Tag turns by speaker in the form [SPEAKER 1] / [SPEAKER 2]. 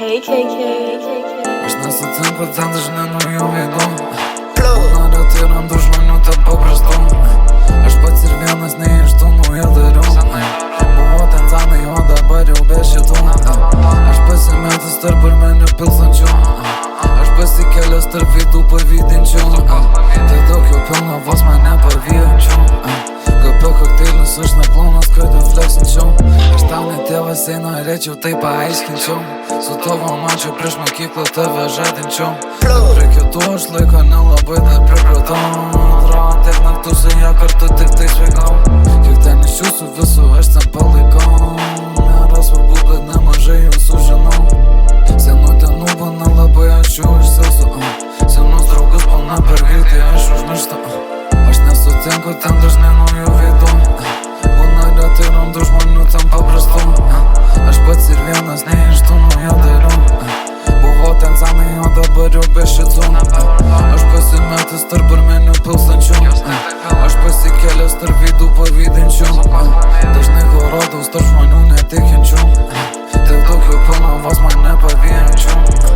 [SPEAKER 1] Aš nesutinku ten dažnai naujų veidų. Noriu tyram tų žmonių taip paprastų. Aš pats ir vienas ne iš tų naujadarių. Buvo ten zanai, o dabar jau be šitų. Aš pasimetęs tarp barmenių pilstančių. Aš pasikėlęs tarp veidų pavydinčių. Tai daug jau pilna vos mane pavyjančių. Apie kokteilius aš ne klonas, kad refleksinčiau. Aš tau ne tėvas, norėčiau tai paaiškinčiau. Su tavo mačiau prieš mokyklą tave žadinčiau. Prie kitų aš laiko nelabai dar pripratau. Atrodo tiek naktų su ją kartu tik tai sveikau. Kiek ten iš jūsų visų aš ten palaikau. Nėra svarbu, bet nemažai jūsų žinau. Senų dienų būna labai aš jų išsilsiu. Senus draugus būna per greitai aš užmirštu. Aš nesutinku ten dažnai naujų veidų. Būna retai randu žmonių ten paprastų. Aš pats ir vienas ne iš tų naujadarių. Buvo ten zanai, o dabar jau be šitų. Aš pasimetęs tarp barmenių pilstančių. Aš pasikėlęs tarp veidų pavydinčių. Dažnai horodaus tarp žmonių netikinčių. Tiek daug jau pilna vos mane pavyjančių.